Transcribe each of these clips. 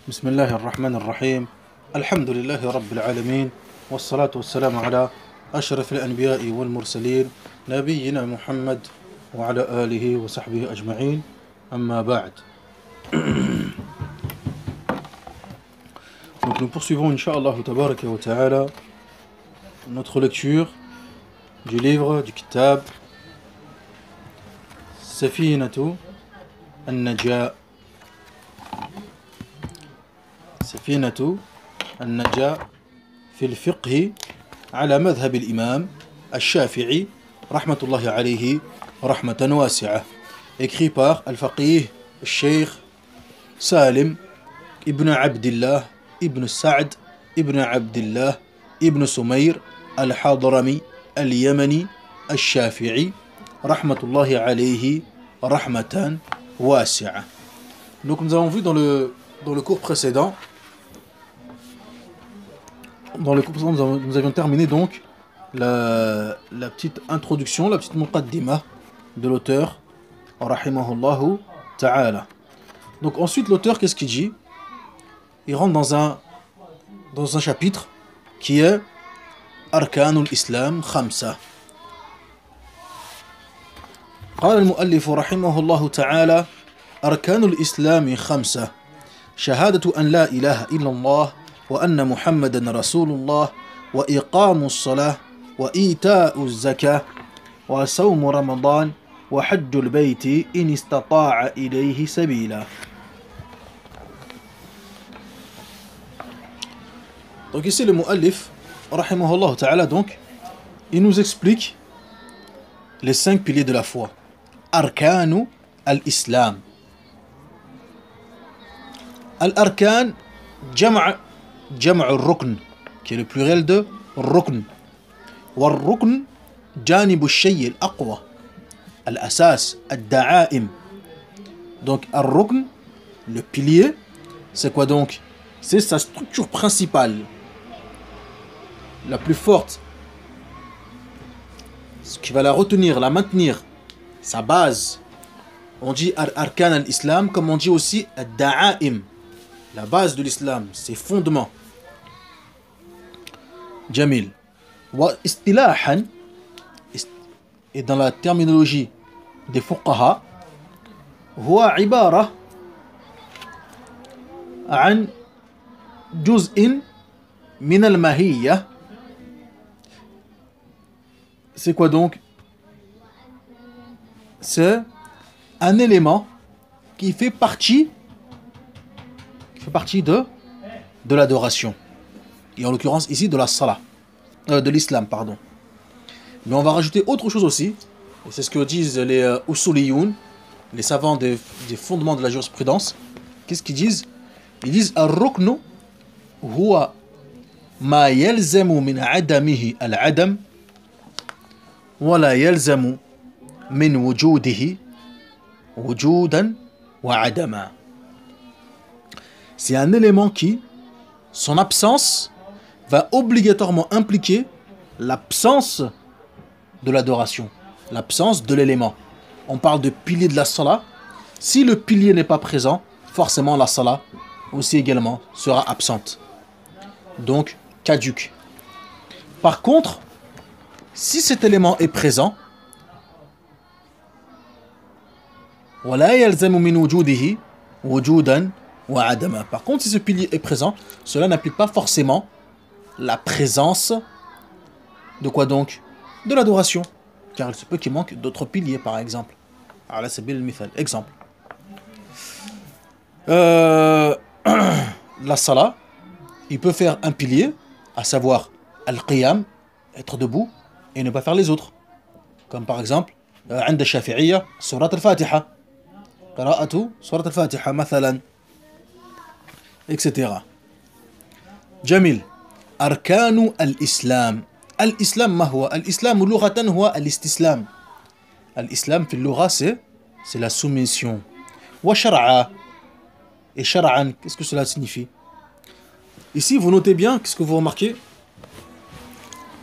بسم الله الرحمن الرحيم الحمد لله رب العالمين والصلاة والسلام على أشرف الأنبياء والمرسلين نبينا محمد وعلى آله وصحبه أجمعين أما بعد. Donc nous poursuivons Inch'Allah Tabaraka wa Ta'ala notre lecture du livre du Kitab Safinatu An-Najaa. سفينة النجاة في الفقه على مذهب الإمام الشافعي رحمة الله عليه رحمة واسعة, écrit par Al-Faqih Sheikh Salim ibn Abdillah ibn Sa'd ibn Abdillah ibn Sumayr Al-Hadrami Al-Yamani Al-Shafi'i rahmatullahi alayhi rahmatan wasi'a. Donc nous avons vu dans le cours précédent, nous avions terminé donc la petite introduction, la petite muqaddimah de l'auteur, rahimahullahu ta'ala. Donc ensuite l'auteur, qu'est-ce qu'il dit? Il rentre dans un chapitre qui est Arkanul Islam Khamsa. قال المؤلف رحمه الله تعالى أركان الإسلام خمسة: شهادة أن لا إله إلا الله وأن محمدا رسول الله وإقام الصلاة وإيتاء الزكاة وصوم رمضان وحج البيت إن استطاع إليه سبيلا. Donc ici le mu'allif rahimahullah ta'ala, donc il nous explique les 5 piliers de la foi. Arkanu al-Islam. Al-Arkan جمع الركن, qui est le pluriel de ركن. والركن جانب الشيء الأقوى الأساس الدعائم. Donc الركن, le pilier, c'est quoi donc? C'est sa structure principale, la plus forte, ce qui va la retenir, la maintenir, sa base. On dit Arkan al-Islam, comme on dit aussi ad-da'aim, la base de l'islam, ses fondements. Jamil. Wa istilahan, et dans la terminologie des fuqaha, huwa ibara an juz'in min al-mahiyya. C'est quoi donc? C'est un élément qui fait partie de l'adoration, et en l'occurrence ici de la salah, de l'islam, pardon. Mais on va rajouter autre chose aussi, et c'est ce que disent les usuliyoun, les savants des fondements de la jurisprudence. Qu'est-ce qu'ils disent? Ils disent ar-ruknu huwa ma yalzamu min adamihi al-adam wa la yalzamu min wujudihi wujudan wa adama. C'est un élément qui, son absence, va obligatoirement impliquer l'absence de l'adoration, l'absence de l'élément. On parle de pilier de la salat. Si le pilier n'est pas présent, forcément la salat aussi également sera absente. Donc, caduque. Par contre, si cet élément est présent, ولا يلزم من وجوده وجودا وعدما. Par contre, si ce pilier est présent, cela n'implique pas forcément la présence de quoi donc? De l'adoration. Car il se peut qu'il manque d'autres piliers, par exemple. على سبيل المثال. Exemple. La salat, il peut faire un pilier, à savoir al-qiyam, être debout, et ne pas faire les autres. Comme par exemple, عند الشافعية سورة الفاتحة. قراءة سورة الفاتحة مثلا, etc. جميل. أركان الإسلام. الإسلام ما هو؟ الإسلام لغة هو الاستسلام. الإسلام في اللغة c'est la soumission. وشرعا. Et shar'an, qu'est-ce que cela signifie? Ici, vous notez bien, qu'est-ce que vous remarquez?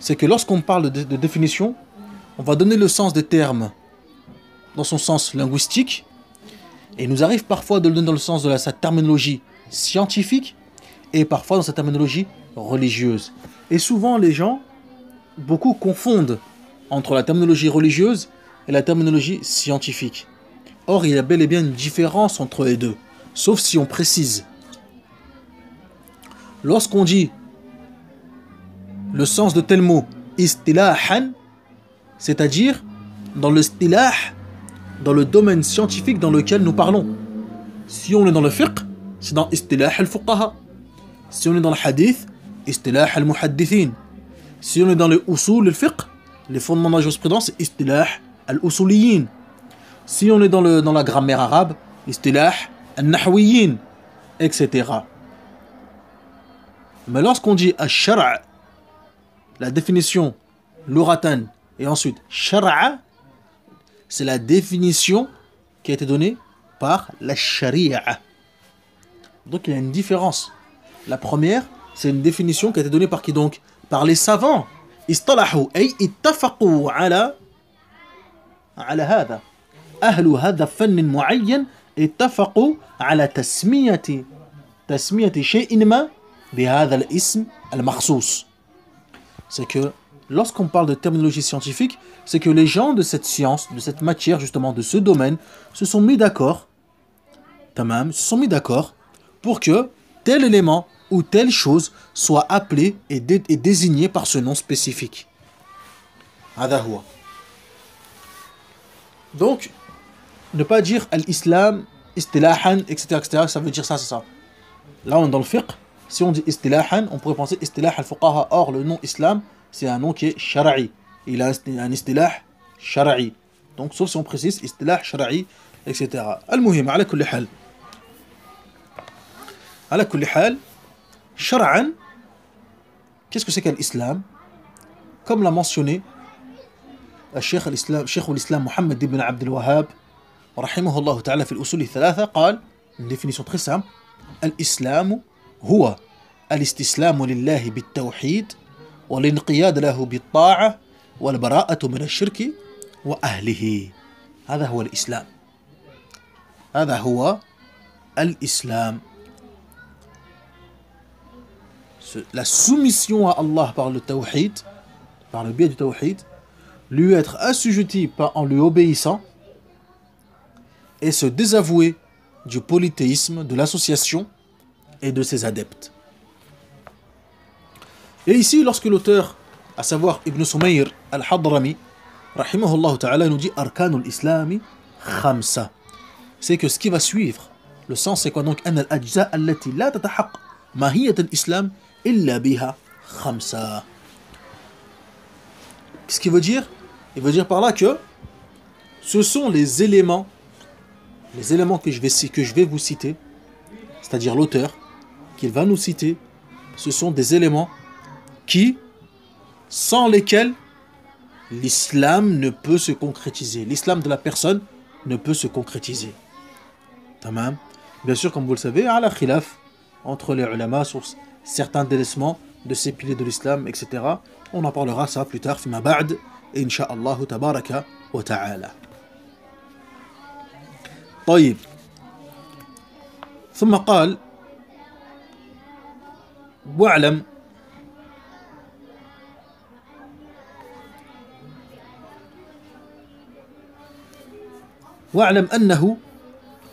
C'est que lorsqu'on parle de définition, on va donner le sens des termes dans son sens linguistique, et il nous arrive parfois de le donner dans le sens de sa terminologie scientifique et parfois dans sa terminologie religieuse. Et souvent les gens, beaucoup confondent entre la terminologie religieuse et la terminologie scientifique. Or, il y a bel et bien une différence entre les deux, sauf si on précise. Lorsqu'on dit le sens de tel mot, istilahan, c'est-à-dire dans le istilah, dans le domaine scientifique dans lequel nous parlons. Si on est dans le fiqh, c'est dans istilah al-fuqaha. Si on est dans le hadith, istilah al-muhaddithin. Si on est dans le usul al-fiqh, les fondements de la jurisprudence, c'est istilah al-usuliyin. Si on est dans la grammaire arabe, istilah al-nahwiyin, etc. Mais lorsqu'on dit al-shara', la définition luratan, et ensuite shara'a, c'est la définition qui a été donnée par la sharia. Donc il y a une différence. La première, c'est une définition qui a été donnée par qui donc? Par les savants. Istalahu ay ittafaqu ala hada. Ahlu hada fannin muayyan ittafaqu ala tasmiyati shay'in ma bihadha al-ism al-makhsus. C'est que lorsqu'on parle de terminologie scientifique, c'est que les gens de cette science, de cette matière justement, de ce domaine, se sont mis d'accord, pour que tel élément ou telle chose soit appelée et désignée par ce nom spécifique. Donc, ne pas dire al-islam, istilahan, etc., ça veut dire ça, c'est ça. Là, on est dans le fiqh. Si on dit istilahan, on pourrait penser istilah al-fuqaha. Or, le nom islam, c'est un nom qui est shara'i. Il a un istilah shara'i. Donc, sauf si on précise istilah shara'i, etc. Al-muhim, ala kulli hal. Ala kulli hal, shara'an, qu'est-ce que c'est qu'un islam? Comme l'a mentionné Cheikh al-Islam Muhammad ibn Abdul Wahhab, rahimahullah ta'ala, fi al-usul al-thalatha, قال, une définition très simple, al-Islam هو الاستسلام لله بالتوحيد والانقياد له بالطاعة والبراءة من الشرك وأهله. هذا هو الإسلام. هذا هو الإسلام. La soumission à Allah par le tawhid, par le biais du tawhid, lui être assujetti en lui obéissant et se désavouer du polythéisme, de l'association et de ses adeptes. Et ici, lorsque l'auteur, à savoir Ibn Sumayr al-Hadrami, rahimahullah ta'ala, nous dit Arkanul Islami khamsa. C'est que ce qui va suivre, le sens c'est quoi donc? An al-ajza allati la tatahaq mahiyat al-islam illa biha khamsa. Qu'est-ce qu'il veut dire? Il veut dire par là que ce sont les éléments que je vais vous citer, c'est-à-dire l'auteur qu'il va nous citer, ce sont des éléments sans lesquels l'islam ne peut se concrétiser. L'islam de la personne ne peut se concrétiser. Tamam. Bien sûr, comme vous le savez, à la khilaf entre les ulama sur certains délaissements de ces piliers de l'islam, etc. On en parlera ça plus tard, fima ba'd, incha'Allah tabaraka wa ta'ala. طيب. ثم قال واعلم أنه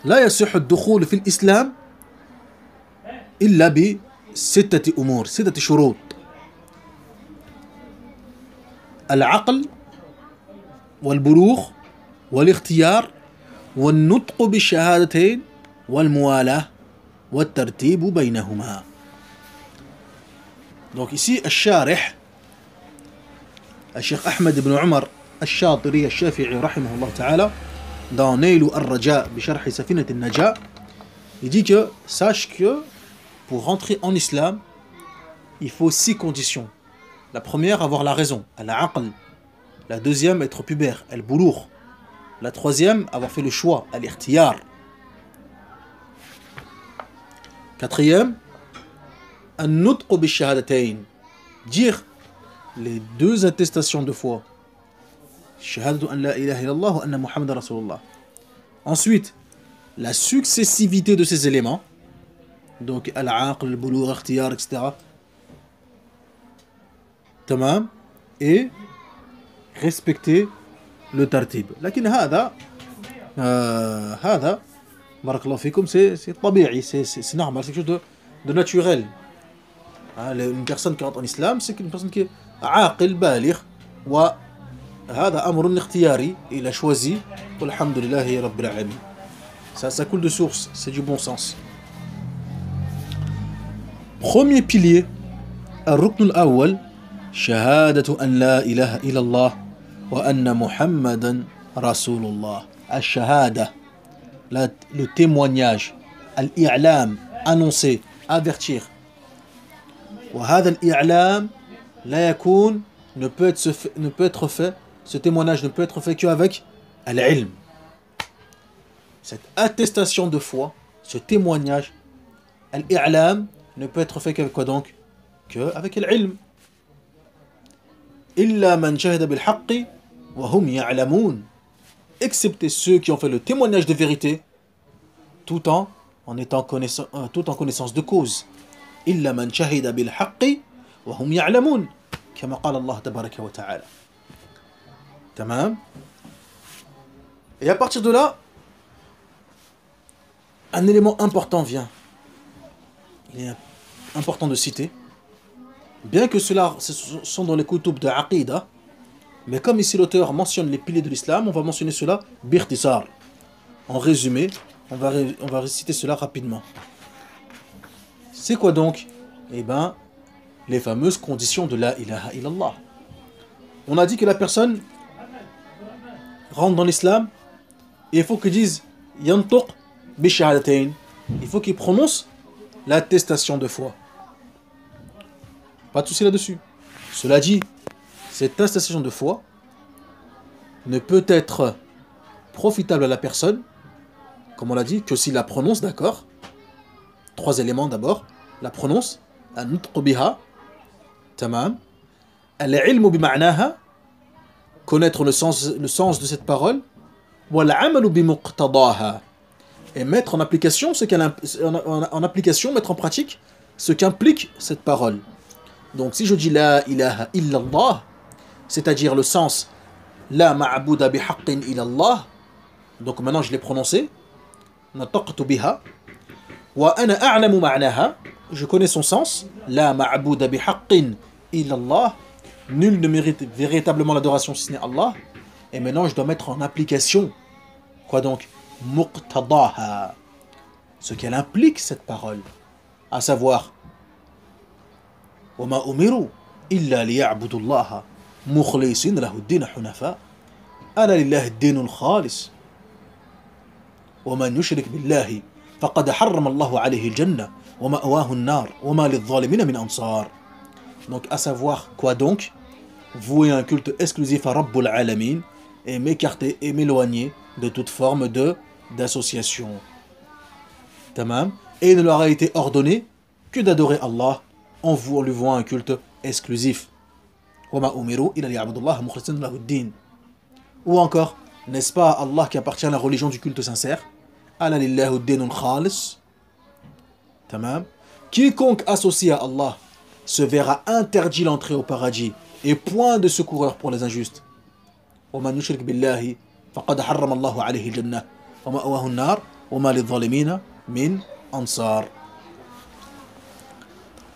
لا يصح الدخول في الإسلام إلا بستة أمور، 6 شروط: العقل والبلوغ والاختيار والنطق بالشهادتين والموالاة والترتيب بينهما. Donc ici, الشارح الشيخ أحمد بن عمر الشاطري الشافعي رحمه الله تعالى, dans Naylu al-Raja بشرح سفينة النجاة, il dit que sache que pour rentrer en islam, il faut 6 conditions. La première, avoir la raison, al-aql. La deuxième, être pubère, al-bulugh. La troisième, avoir fait le choix, al-ikhtiyar. Quatrième, an-nutq bi-shahadatayn, dire les 2 attestations de foi. Shahadatu an la ilaha illallah wa anna Muhammadan Rasulullah. Ensuite, la successivité de ces éléments. Donc, al-aql, al-bulugh, ikhtiyar, etc. Tamam. Et respecter le tartib. لكن هذا بارك الله فيكم c'est طبيعي, c'est normal, c'est quelque chose de naturel. Une personne qui rentre en islam, c'est une personne qui est عاقل بالغ, وهذا أمر اختياري, il a choisi, walhamdulillahi rabbil alamin. Ça coule de source, c'est du bon sens. Premier pilier, الركن الأول شهادة أن لا إله إلا الله وأن محمدا رسول الله. الشهادة, le témoignage, الإعلام, annoncer, avertir. وهذا الإعلام لا يكون, ne peut être fait, ce témoignage ne peut être fait qu'avec العلم. Cette attestation de foi, ce témoignage, الإعلام, ne peut être fait qu'avec quoi donc? Qu'avec العلم. إلا من شهد بالحق وهم يعلمون. Excepté ceux qui ont fait le témoignage de vérité, tout en connaissance de cause. إلا من شهد بالحق وهم يعلمون كما قال الله تبارك وتعالى. تمام. Et à partir de là, un élément important vient. Il est important de citer. Bien que cela sont dans les kutub de Aqidah, mais comme ici l'auteur mentionne les piliers de l'islam, on va mentionner cela bikhtisar. En résumé, on va réciter cela rapidement. C'est quoi donc? Eh bien, les fameuses conditions de la ilaha illallah. On a dit que la personne rentre dans l'islam et il faut qu'il dise yantuq bi shahadatain. Il faut qu'il prononce l'attestation de foi. Pas de souci là-dessus. Cela dit, cette attestation de foi ne peut être profitable à la personne, comme on l'a dit, que s'il la prononce, d'accord. 3 éléments d'abord. La prononce, an-nutq biha, tamam. Al-ilmu bima'naha, connaître le sens de cette parole. Wal-amalu bimuqtadaha, et mettre en application mettre en pratique ce qu'implique cette parole. Donc si je dis la ilaha illallah, c'est-à-dire le sens la ma'bouda bihaqqin illallah, donc maintenant je l'ai prononcé, nataqtu biha, wa ana a'lamu ma'naha, je connais son sens, la ma'bouda bihaqqin illallah, nul ne mérite véritablement l'adoration si ce n'est Allah, et maintenant je dois mettre en application, quoi donc, muqtadaha, ce qu'elle implique cette parole, à savoir وما أمروا إلا ليعبدوا الله مخلصين له الدين حنفاء ألا لله الدين الخالص ومن يشرك بالله فقد حرم الله عليه الجنة ومأواه النار وما للظالمين من أنصار. Donc à savoir quoi donc? Vouer un culte exclusif à Rabbul Alamin et m'écarter et m'éloigner de toute forme d'association. Tamam. Et il ne leur a été ordonné que d'adorer Allah en lui vouant un culte exclusif. Ou encore, n'est-ce pas Allah qui appartient à la religion du culte sincère? Quiconque associe à Allah se verra interdit l'entrée au paradis et point de secoureur pour les injustes.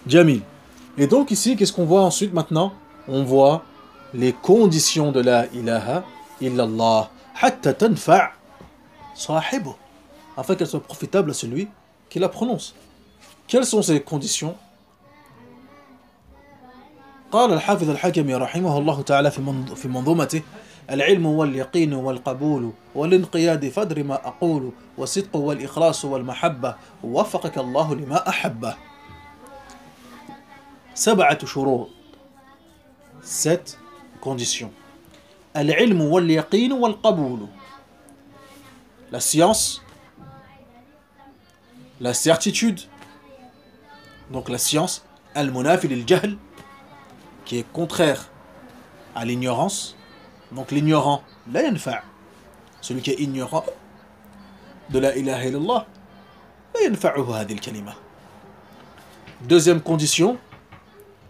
Jamil. Et donc ici, qu'est-ce qu'on voit ensuite maintenant? On voit les conditions de la ilaha illallah. Hatta tanfa' sahibu. Afin qu'elle soit profitable à celui qui la prononce. Quelles sont ces conditions? قال الحافظ الحكمي رحمه الله تعالى في منظومته العلم واليقين والقبول والانقياد فدر ما أقول والصدق والإخلاص والمحبة ووفقك الله لما أحبه. 7 شروط, 7 conditions. العلم واليقين والقبول, la science, la certitude, donc la science, al-munafi lil-jahl, qui est contraire à l'ignorance. Donc l'ignorant, la yanfa', celui qui est ignorant de la ilaha illallah, la yanfa'uhu hadhihi al-kalima. Deuxième condition,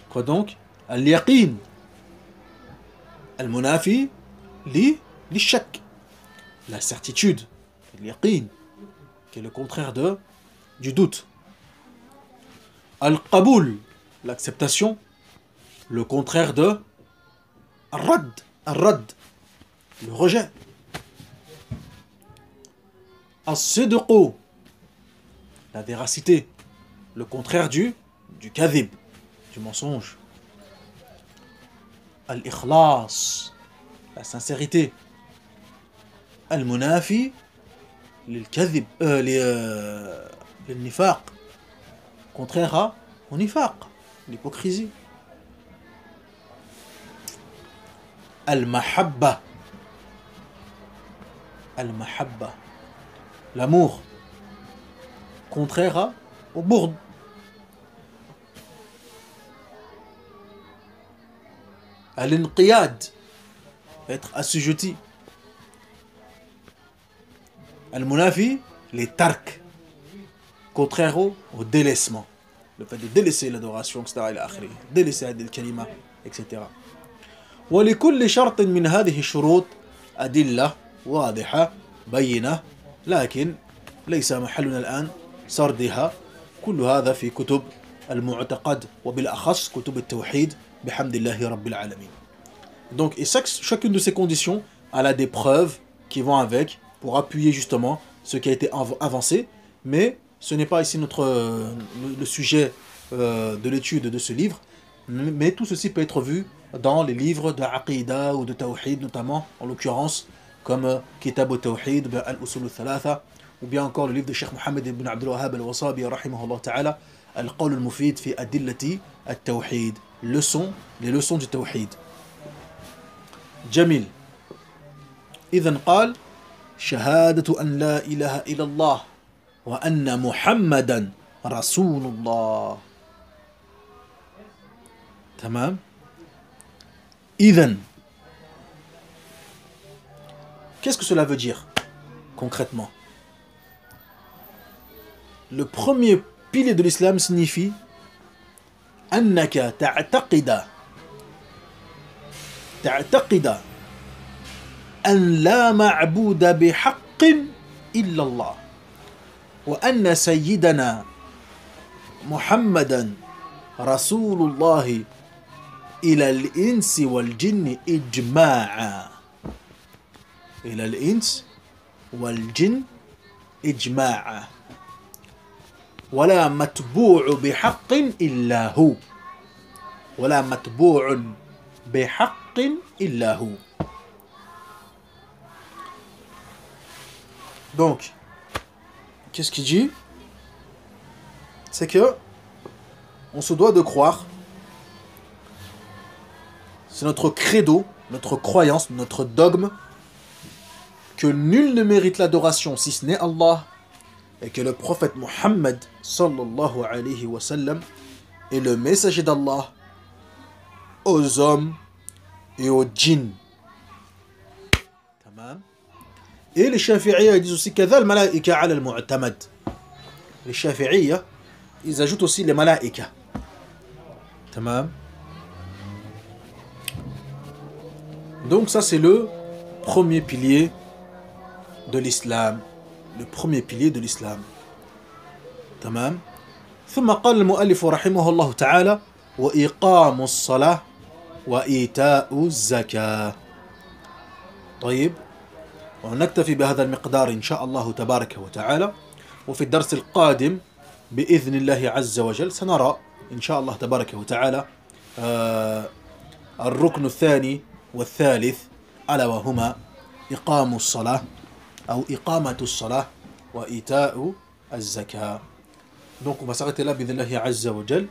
quoi donc? Al-yaqin. Al-munafi li shak. La certitude. Al-yaqin. Qui est le contraire du doute. Al-qaboul. L'acceptation. Le contraire de Ar-rad. Ar-rad. Le rejet. As-sidqu. La véracité. Le contraire du kadhib, du mensonge. Al-ikhlas, la sincérité. Al-munafi, lil-kadhib, lil-nifaq, contraire au nifaq, l'hypocrisie. Al-mahabba, al-mahabba, l'amour, contraire au bourd. Al-inqiyad, être assujetti. Al-munafi, les tark, contraire au délaissement. Le fait de délaisser l'adoration, etc. délaisser al-kalima, etc. ولكل شرط من هذه الشروط أدلة واضحة بينة لكن ليس محلنا الآن سردها كل هذا في كتب المعتقد وبالأخص كتب التوحيد بحمد الله رب العالمين. Donc, et chacune de ces conditions, elle a des preuves qui vont avec pour appuyer justement ce qui a été avancé, mais ce n'est pas ici le sujet de l'étude de ce livre, mais tout ceci peut être vu dans les livres de Aqidah ou de Tawhid, notamment, en l'occurrence, comme Kitab al-Tawhid, Al-Usul al-Thalatha, ou bien encore le livre de Cheikh Mohammed ibn Abdul Wahhab al-Wasabi, rahimahullah ta'ala, Al-Qawl al-Mufid fi Adillati al-Tawhid, les leçons du Tawhid. جميل. إذن قال شهادة أن لا إله إلا الله وأن محمدا رسول الله. تمام. إذن. Qu'est-ce que cela veut dire concrètement? Le premier pilier de l'islam signifie أنك تعتقد أن لا معبود بحق إلا الله وأن سيدنا محمدا رسول الله إلى الإنس والجن إجماعا. إلى الإنس والجن إجماعا ولا متبوع بحق إلا هو ولا متبوع بحق إلا هو. Donc, qu'est-ce qu'il dit? C'est que on se doit de croire, c'est notre credo, notre croyance, notre dogme, que nul ne mérite l'adoration si ce n'est Allah, et que le prophète Muhammad sallallahu alayhi wa sallam est le messager d'Allah aux hommes et aux djinns. Tamam. Et les Shafi'iyya disent aussi kadha al-malaika ala al-mu'tamad. Les Shafi'iyya, ils ajoutent aussi les malaika. Tamam. Donc ça c'est le premier pilier de l'islam. Le premier pilier de l'islam. تمام. ثم قال المؤلف رحمه الله تعالى وإقام الصلاة وإيتاء الزكاة. طيب، ونكتفي بهذا المقدار إن شاء الله تبارك وتعالى، وفي الدرس القادم بإذن الله عز وجل سنرى إن شاء الله تبارك وتعالى الركن الثاني والثالث ألا وهما إقام الصلاة أو إقامة الصلاة وإيتاء الزكاة. Donc on va s'arrêter là بإذن الله عز وجل,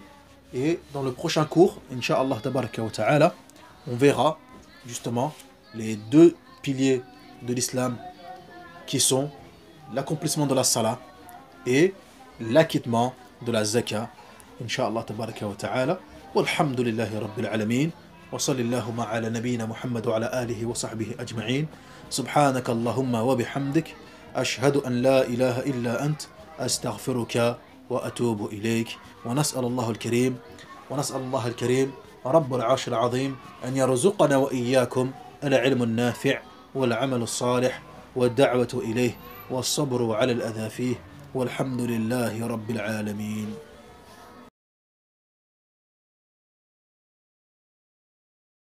et dans le prochain cours Inch'Allah tabaraka wa ta'ala on verra justement les deux piliers de l'islam qui sont l'accomplissement de la salat et l'acquittement de la zakah. Inch'Allah tabaraka wa ta'ala. Walhamdulillahi rabbil alamin. Wa sallallahu ala nabiyyina Muhammad wa ala alihi wa sahbihi ajma'in. Subhanaka Allahumma wa bihamdik. Ashhadu an la ilaha illa ant. Astaghfiruka وأتوب إليك. ونسأل الله الكريم رب العرش العظيم أن يرزقنا وإياكم العلم النافع والعمل الصالح والدعوة إليه والصبر على الأذى فيه، والحمد لله رب العالمين.